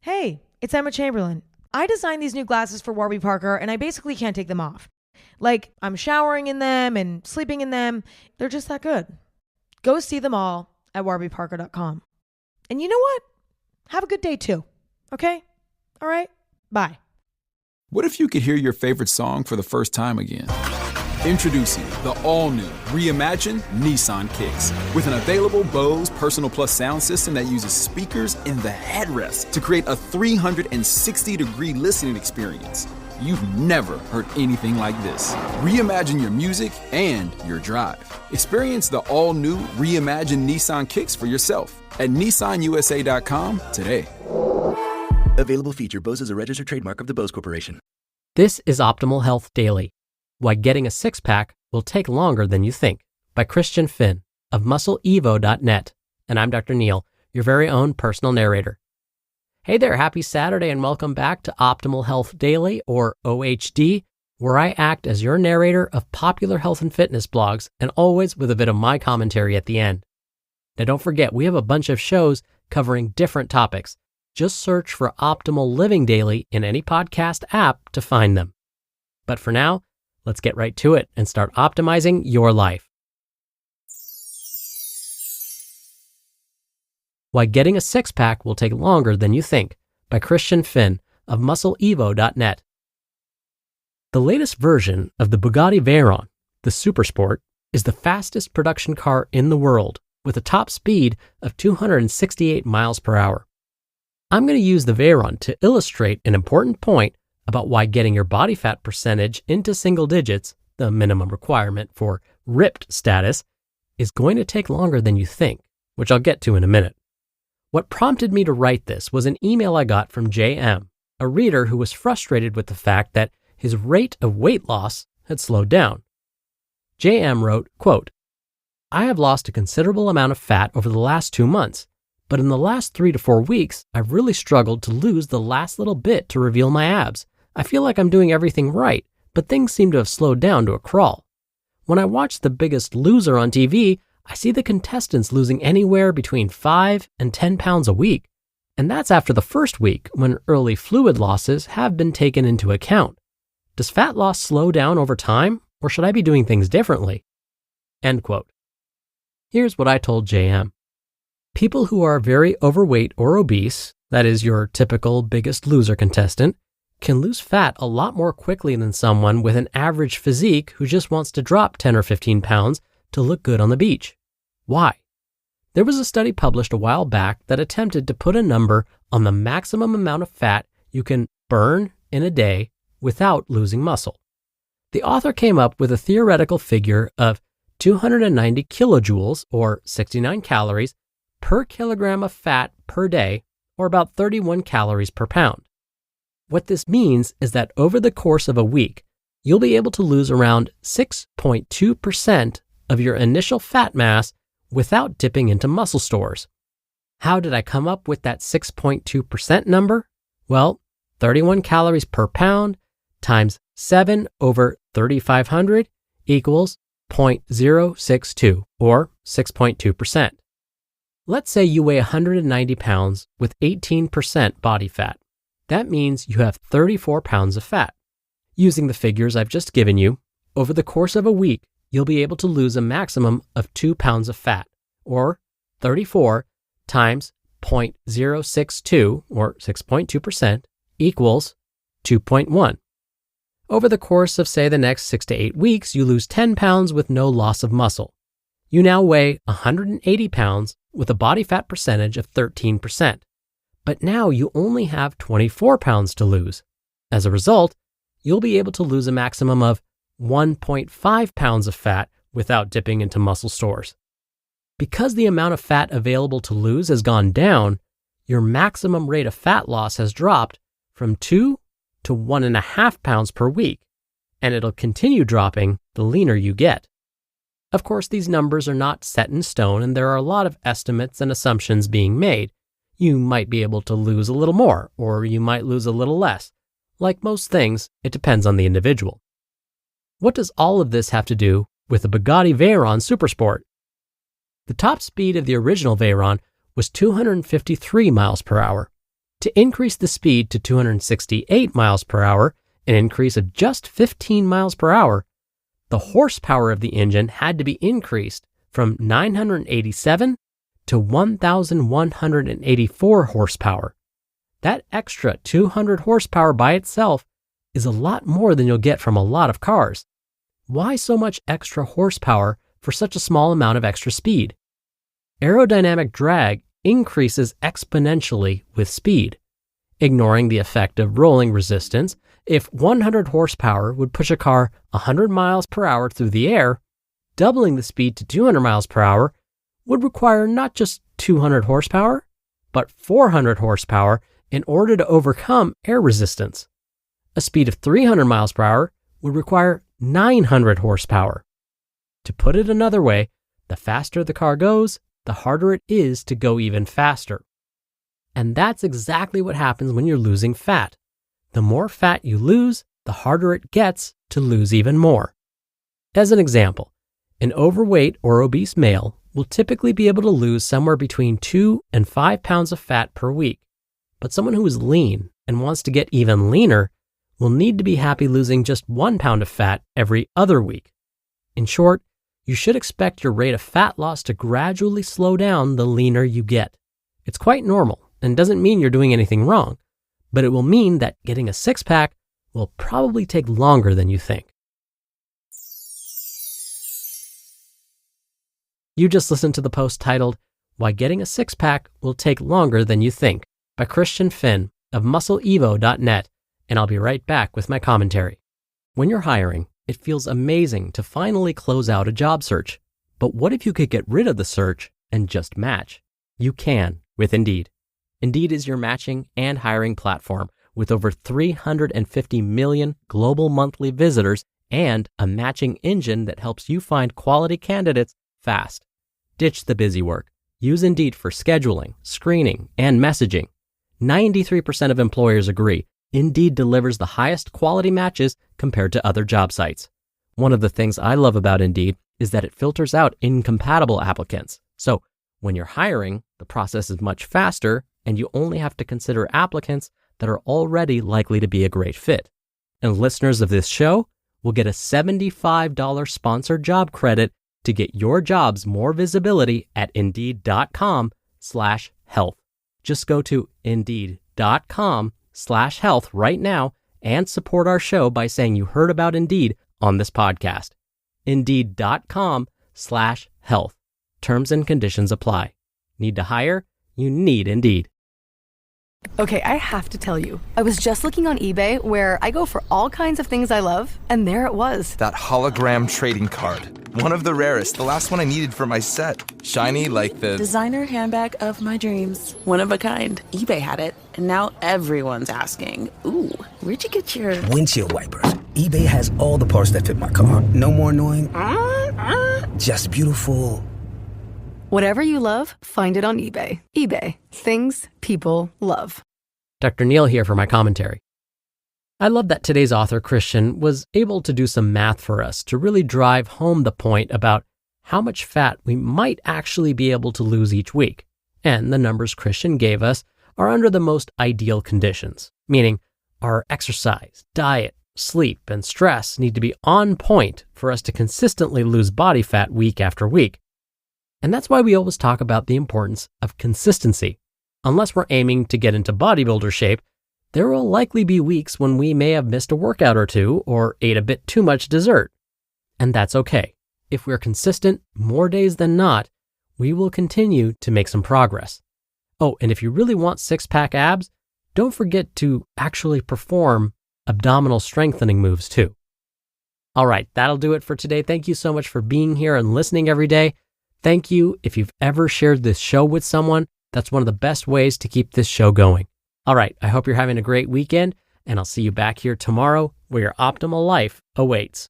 Hey, it's Emma Chamberlain. I designed these new glasses for Warby Parker and I basically can't take them off. Like, I'm showering in them and sleeping in them. They're just that good. Go see them all at warbyparker.com. And you know what? Have a good day too. Okay? All right? Bye. What if you could hear your favorite song for the first time again? Introducing the all-new, reimagined Nissan Kicks. With an available Bose Personal Plus sound system that uses speakers in the headrest to create a 360-degree listening experience. You've never heard anything like this. Reimagine your music and your drive. Experience the all-new, reimagined Nissan Kicks for yourself at nissanusa.com today. Available feature. Bose is a registered trademark of the Bose Corporation. This is Optimal Health Daily. Why Getting a Six-Pack Will Take Longer Than You Think by Christian Finn of MuscleEvo.net. And I'm Dr. Neil, your very own personal narrator. Hey there, happy Saturday and welcome back to Optimal Health Daily, or OHD, where I act as your narrator of popular health and fitness blogs and always with a bit of my commentary at the end. Now don't forget, we have a bunch of shows covering different topics. Just search for Optimal Living Daily in any podcast app to find them. But for now, let's get right to it and start optimizing your life. Why Getting a Six-Pack Will Take Longer Than You Think by Christian Finn of MuscleEvo.net. The latest version of the Bugatti Veyron, the Supersport, is the fastest production car in the world with a top speed of 268 miles per hour. I'm going to use the Veyron to illustrate an important point about why getting your body fat percentage into single digits, the minimum requirement for ripped status, is going to take longer than you think, which I'll get to in a minute. What prompted me to write this was an email I got from JM, a reader who was frustrated with the fact that his rate of weight loss had slowed down. JM wrote, quote, "I have lost a considerable amount of fat over the last 2 months, but in the last 3 to 4 weeks, I've really struggled to lose the last little bit to reveal my abs. I feel like I'm doing everything right, but things seem to have slowed down to a crawl. When I watch The Biggest Loser on TV, I see the contestants losing anywhere between 5 and 10 pounds a week. And that's after the first week, when early fluid losses have been taken into account. Does fat loss slow down over time, or should I be doing things differently?" End quote. Here's what I told JM. People who are very overweight or obese, that is your typical Biggest Loser contestant, can lose fat a lot more quickly than someone with an average physique who just wants to drop 10 or 15 pounds to look good on the beach. Why? There was a study published a while back that attempted to put a number on the maximum amount of fat you can burn in a day without losing muscle. The author came up with a theoretical figure of 290 kilojoules, or 69 calories, per kilogram of fat per day, or about 31 calories per pound. What this means is that over the course of a week, you'll be able to lose around 6.2% of your initial fat mass without dipping into muscle stores. How did I come up with that 6.2% number? Well, 31 calories per pound times 7 over 3,500 equals 0.062, or 6.2%. Let's say you weigh 190 pounds with 18% body fat. That means you have 34 pounds of fat. Using the figures I've just given you, over the course of a week, you'll be able to lose a maximum of 2 pounds of fat, or 34 times 0.062, or 6.2%, equals 2.1. Over the course of, say, the next 6 to 8 weeks, you lose 10 pounds with no loss of muscle. You now weigh 180 pounds with a body fat percentage of 13%. But now you only have 24 pounds to lose. As a result, you'll be able to lose a maximum of 1.5 pounds of fat without dipping into muscle stores. Because the amount of fat available to lose has gone down, your maximum rate of fat loss has dropped from 2 to 1.5 pounds per week, and it'll continue dropping the leaner you get. Of course, these numbers are not set in stone, and there are a lot of estimates and assumptions being made. You might be able to lose a little more, or you might lose a little less. Like most things, it depends on the individual. What does all of this have to do with the Bugatti Veyron Supersport? The top speed of the original Veyron was 253 miles per hour. To increase the speed to 268 miles per hour, an increase of just 15 miles per hour, the horsepower of the engine had to be increased from 987 to 1,184 horsepower. That extra 200 horsepower by itself is a lot more than you'll get from a lot of cars. Why so much extra horsepower for such a small amount of extra speed? Aerodynamic drag increases exponentially with speed. Ignoring the effect of rolling resistance, if 100 horsepower would push a car 100 miles per hour through the air, doubling the speed to 200 miles per hour would require not just 200 horsepower, but 400 horsepower in order to overcome air resistance. A speed of 300 miles per hour would require 900 horsepower. To put it another way, the faster the car goes, the harder it is to go even faster. And that's exactly what happens when you're losing fat. The more fat you lose, the harder it gets to lose even more. As an example, an overweight or obese male will typically be able to lose somewhere between 2 and 5 pounds of fat per week. But someone who is lean and wants to get even leaner will need to be happy losing just 1 pound of fat every other week. In short, you should expect your rate of fat loss to gradually slow down the leaner you get. It's quite normal and doesn't mean you're doing anything wrong, but it will mean that getting a six-pack will probably take longer than you think. You just listened to the post titled, Why Getting a Six-Pack Will Take Longer Than You Think by Christian Finn of MuscleEvo.net, and I'll be right back with my commentary. When you're hiring, it feels amazing to finally close out a job search. But what if you could get rid of the search and just match? You can with Indeed. Indeed is your matching and hiring platform with over 350 million global monthly visitors and a matching engine that helps you find quality candidates fast. Ditch the busy work. Use Indeed for scheduling, screening, and messaging. 93% of employers agree Indeed delivers the highest quality matches compared to other job sites. One of the things I love about Indeed is that it filters out incompatible applicants. So when you're hiring, the process is much faster and you only have to consider applicants that are already likely to be a great fit. And listeners of this show will get a $75 sponsored job credit to get your jobs more visibility at Indeed.com/health. Just go to Indeed.com/health right now and support our show by saying you heard about Indeed on this podcast. Indeed.com/health. Terms and conditions apply. Need to hire? You need Indeed. Okay, I have to tell you, I was just looking on eBay where I go for all kinds of things I love, and there it was. That hologram trading card. One of the rarest, the last one I needed for my set. Shiny like the designer handbag of my dreams. One of a kind. eBay had it, and now everyone's asking, ooh, where'd you get your windshield wipers? eBay has all the parts that fit my car. No more annoying, just beautiful. Whatever you love, find it on eBay. eBay. Things people love. Dr. Neil here for my commentary. I love that today's author, Christian, was able to do some math for us to really drive home the point about how much fat we might actually be able to lose each week. And the numbers Christian gave us are under the most ideal conditions, meaning our exercise, diet, sleep, and stress need to be on point for us to consistently lose body fat week after week. And that's why we always talk about the importance of consistency. Unless we're aiming to get into bodybuilder shape, there will likely be weeks when we may have missed a workout or two or ate a bit too much dessert. And that's okay. If we're consistent more days than not, we will continue to make some progress. Oh, and if you really want six-pack abs, don't forget to actually perform abdominal strengthening moves too. All right, that'll do it for today. Thank you so much for being here and listening every day. Thank you if you've ever shared this show with someone. That's one of the best ways to keep this show going. All right, I hope you're having a great weekend, and I'll see you back here tomorrow where your optimal life awaits.